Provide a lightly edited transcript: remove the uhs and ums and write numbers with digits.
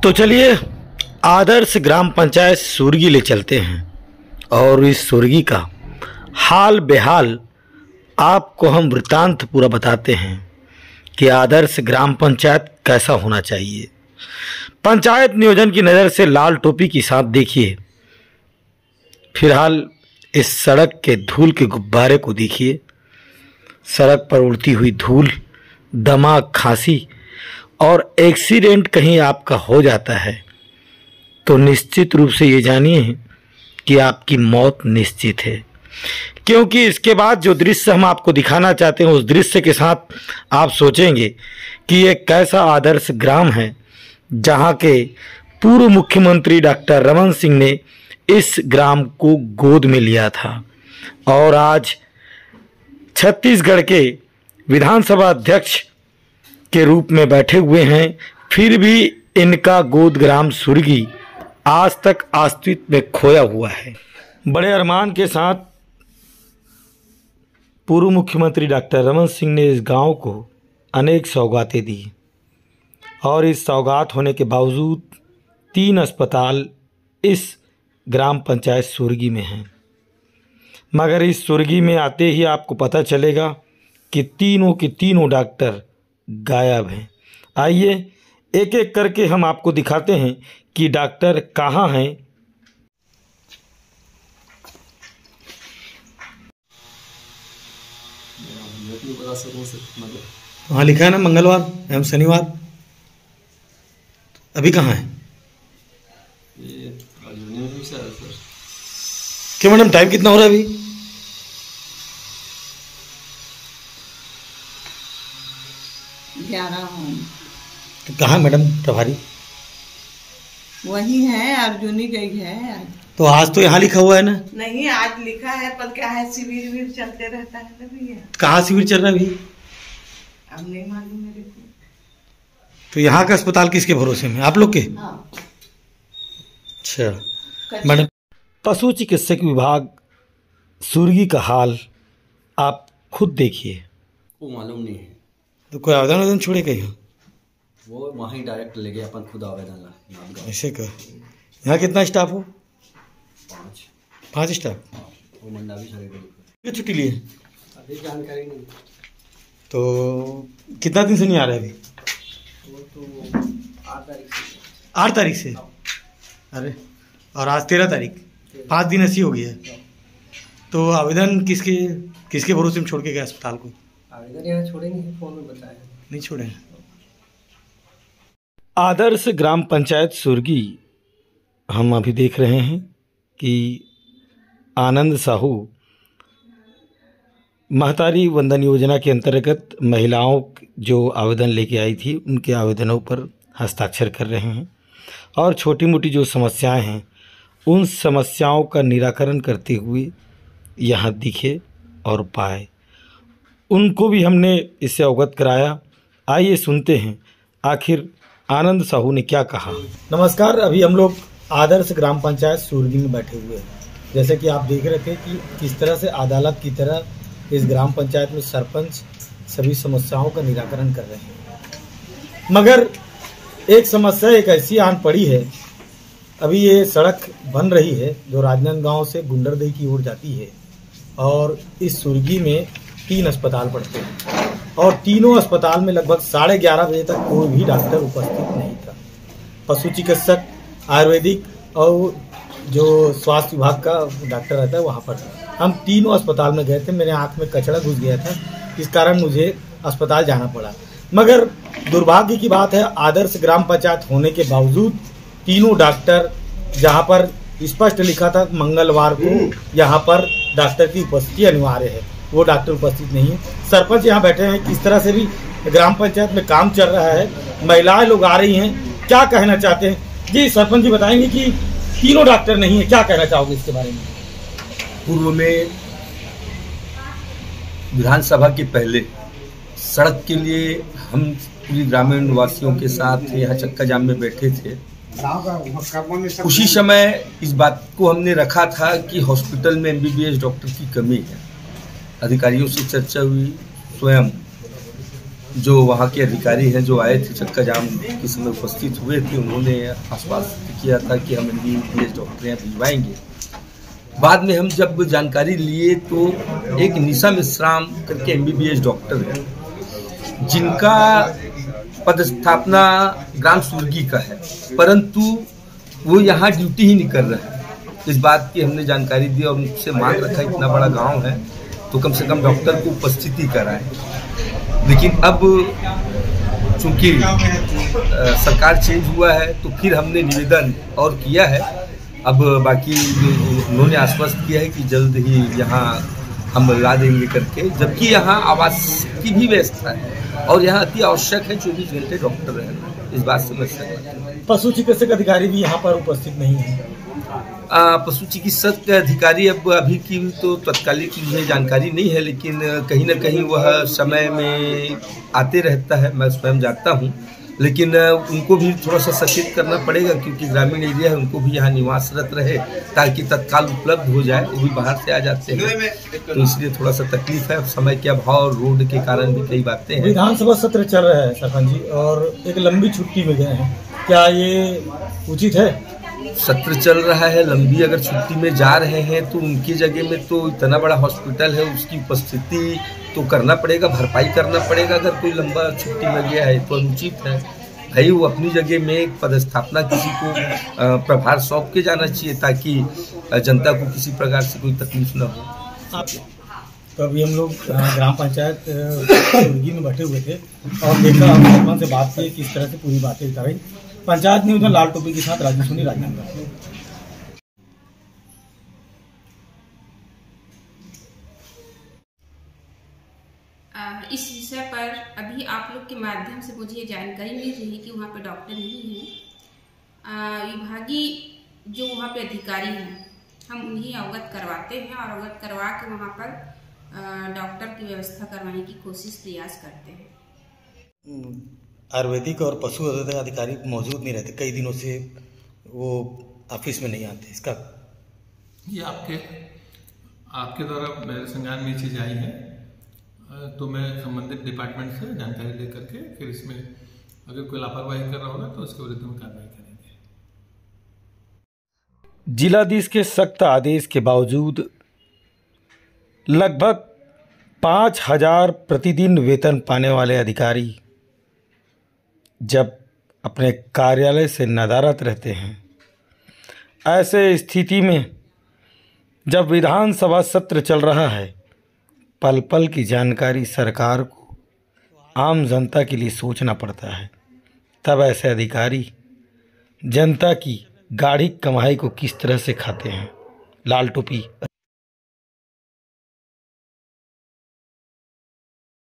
तो चलिए आदर्श ग्राम पंचायत सुरगी ले चलते हैं और इस सुरगी का हाल बेहाल आपको हम वृत्तांत पूरा बताते हैं कि आदर्श ग्राम पंचायत कैसा होना चाहिए। पंचायत नियोजन की नज़र से लाल टोपी के साथ देखिए, फिलहाल इस सड़क के धूल के गुब्बारे को देखिए। सड़क पर उड़ती हुई धूल, दमा, खांसी और एक्सीडेंट कहीं आपका हो जाता है तो निश्चित रूप से ये जानिए कि आपकी मौत निश्चित है, क्योंकि इसके बाद जो दृश्य हम आपको दिखाना चाहते हैं उस दृश्य के साथ आप सोचेंगे कि ये कैसा आदर्श ग्राम है जहाँ के पूर्व मुख्यमंत्री डॉक्टर रमन सिंह ने इस ग्राम को गोद में लिया था और आज छत्तीसगढ़ के विधानसभा अध्यक्ष के रूप में बैठे हुए हैं। फिर भी इनका गोद ग्राम सुरगी आज तक अस्तित्व में खोया हुआ है। बड़े अरमान के साथ पूर्व मुख्यमंत्री डॉक्टर रमन सिंह ने इस गांव को अनेक सौगातें दी और इस सौगात होने के बावजूद 3 अस्पताल इस ग्राम पंचायत सुरगी में हैं। मगर इस सुरगी में आते ही आपको पता चलेगा कि तीनों के तीनों डॉक्टर गायब हैं। आइए एक एक करके हम आपको दिखाते हैं कि डॉक्टर कहाँ हैं। वहाँ लिखा है ना मंगलवार एवं शनिवार। अभी कहाँ है? क्या मैडम टाइम कितना हो रहा है अभी? तो कहाँ मैडम प्रभारी? वही है, अर्जुनी गई है आज। तो आज तो यहाँ लिखा हुआ है ना? नहीं, आज लिखा है पर क्या है, शिविर भी चलते रहता है ना भैया। कहाँ शिविर चल रहा है अभी? अब नहीं मालूम मेरे को। तो यहाँ का अस्पताल किसके भरोसे में, आप लोग के? हाँ। अच्छा मैडम, पशु चिकित्सक विभाग सुरगी का हाल आप खुद देखिए। वो मालूम नहीं है। तो कोई आवेदन छोड़े कहीं? वो वहाँ ही डायरेक्ट ले गए, अपन खुद आवेदन ला। ऐसे कर। यहाँ कितना स्टाफ हो? 5 स्टाफ। वो मंडा भी सारे ये छुट्टी लिए? अभी जानकारी नहीं। तो कितना दिन से नहीं आ रहा है अभी? वो तो 8 तारीख से। 8 तारीख से? अरे, और आज 13 तारीख, 5 दिन ऐसी हो गई है। तो आवेदन किसके भरोसे में छोड़ के गए अस्पताल को? आवेदन यहाँ छोड़ेंगे, फोन में बताया नहीं छोड़े हैं। आदर्श ग्राम पंचायत सुरगी हम अभी देख रहे हैं कि आनंद साहू महतारी वंदन योजना के अंतर्गत महिलाओं जो आवेदन लेके आई थी उनके आवेदनों पर हस्ताक्षर कर रहे हैं और छोटी मोटी जो समस्याएं हैं उन समस्याओं का निराकरण करते हुए यहाँ दिखे और पाए। उनको भी हमने इससे अवगत कराया। आइए सुनते हैं आखिर आनंद साहू ने क्या कहा। नमस्कार, अभी हम लोग आदर्श ग्राम पंचायत सुरगी में बैठे हुए हैं। जैसे कि आप देख रहे थे कि किस तरह से अदालत की तरह इस ग्राम पंचायत में सरपंच सभी समस्याओं का निराकरण कर रहे हैं। मगर एक समस्या एक ऐसी आन पड़ी है, अभी ये सड़क बन रही है जो राजनांदगांव से गुंडरदेही की ओर जाती है और इस सुरगी में 3 अस्पताल पड़ते हैं और तीनों अस्पताल में लगभग 11:30 बजे तक कोई भी डॉक्टर उपस्थित नहीं था। पशु चिकित्सक, आयुर्वेदिक और जो स्वास्थ्य विभाग का डॉक्टर रहता है वहाँ पर हम तीनों अस्पताल में गए थे। मेरे आंख में कचड़ा घुस गया था, इस कारण मुझे अस्पताल जाना पड़ा। मगर दुर्भाग्य की बात है, आदर्श ग्राम पंचायत होने के बावजूद तीनों डॉक्टर, जहाँ पर स्पष्ट लिखा था मंगलवार को यहाँ पर डॉक्टर की उपस्थिति अनिवार्य है, वो डॉक्टर उपस्थित नहीं है। सरपंच यहाँ बैठे हैं, किस तरह से भी ग्राम पंचायत में काम चल रहा है, महिलाएं लोग आ रही हैं, क्या कहना चाहते हैं? जी सरपंच जी बताएंगे कि तीनों डॉक्टर नहीं है, क्या कहना चाहोगे इसके बारे में? पूर्व में विधानसभा के पहले सड़क के लिए हम पूरी ग्रामीण वासियों के साथ यहाँ चक्का जाम में बैठे थे। उसी समय इस बात को हमने रखा था कि हॉस्पिटल में MBBS डॉक्टर की कमी है। अधिकारियों से चर्चा हुई, स्वयं जो वहाँ के अधिकारी हैं जो आए थे चक्का जाम के समय उपस्थित हुए थे, उन्होंने आश्वस्त किया था कि हम MBBS डॉक्टर यहाँ भिजवाएंगे। बाद में हम जब जानकारी लिए तो एक निशा मिश्राम करके MBBS डॉक्टर हैं, जिनका पदस्थापना ग्राम सुर्गी का है, परंतु वो यहाँ ड्यूटी ही नहीं कर रहे हैं। इस बात की हमने जानकारी दी और उनसे मांग रखा, इतना बड़ा गांव है तो कम से कम डॉक्टर को उपस्थिति कराएं। लेकिन अब चूंकि सरकार चेंज हुआ है तो फिर हमने निवेदन और किया है। अब बाकी उन्होंने आश्वस्त किया है कि जल्द ही यहाँ हम ला देंगे करके, जबकि यहाँ आवास की भी व्यवस्था है और यहाँ अति आवश्यक है 24 घंटे डॉक्टर रहना। इस बात से मैं सहमत। पशु चिकित्सक अधिकारी भी यहाँ पर उपस्थित नहीं है। पशु चिकित्सक के अधिकारी अब अभी की तो तत्कालिक मुझे जानकारी नहीं है, लेकिन कहीं ना कहीं वह समय में आते रहता है, मैं स्वयं जाता हूँ। लेकिन उनको भी थोड़ा सा सचेत करना पड़ेगा क्योंकि ग्रामीण एरिया है, उनको भी यहाँ निवासरत रहे ताकि तत्काल उपलब्ध हो जाए। वो भी बाहर से आ जाते हैं तो इसलिए थोड़ा सा तकलीफ है, समय के अभाव और रोड के कारण भी कई बातें हैं। विधानसभा सत्र चल रहा है सरपंच जी और एक लंबी छुट्टी में गए हैं, क्या ये उचित है? सत्र चल रहा है, लंबी अगर छुट्टी में जा रहे हैं तो उनकी जगह में तो इतना बड़ा हॉस्पिटल है, उसकी उपस्थिति तो करना पड़ेगा, भरपाई करना पड़ेगा। अगर कोई लंबा छुट्टी में गया है तो अनुचित है भाई, वो अपनी जगह में एक पदस्थापना किसी को प्रभार सौंप के जाना चाहिए ताकि जनता को किसी प्रकार से कोई तकलीफ न हो। तो अभी हम लोग ग्राम पंचायत सुर्गी में बैठे हुए थे और देखा, हम सरपंच से बात की, किस तरह से पूरी बातें कराई। पंचायत न्यूज में लाल टोपी के साथ राजू सोनी, राजनांदगांव। इस विषय पर अभी आप लोग के माध्यम से मुझे जानकारी मिल रही है कि वहाँ पे डॉक्टर नहीं है। विभागीय जो वहाँ पे अधिकारी हैं हम उन्हें अवगत करवाते हैं और अवगत करवा के वहाँ पर डॉक्टर की व्यवस्था करवाने की प्रयास करते हैं। आयुर्वेदिक और पशु अधिकारी मौजूद नहीं रहते, कई दिनों से वो ऑफिस में नहीं आते, इसका ये आपके द्वारा मेरे संज्ञान में ये चीज़ आई है तो मैं संबंधित डिपार्टमेंट से जानकारी लेकर के फिर इसमें अगर कोई लापरवाही कर रहा होगा तो उसके विरुद्ध में कार्रवाई करेंगे। जिलाधीश के सख्त आदेश के बावजूद लगभग 5,000 प्रतिदिन वेतन पाने वाले अधिकारी जब अपने कार्यालय से नदारद रहते हैं, ऐसे स्थिति में जब विधानसभा सत्र चल रहा है, पल पल की जानकारी सरकार को, आम जनता के लिए सोचना पड़ता है। तब ऐसे अधिकारी जनता की गाढ़ी कमाई को किस तरह से खाते हैं। लाल टोपी।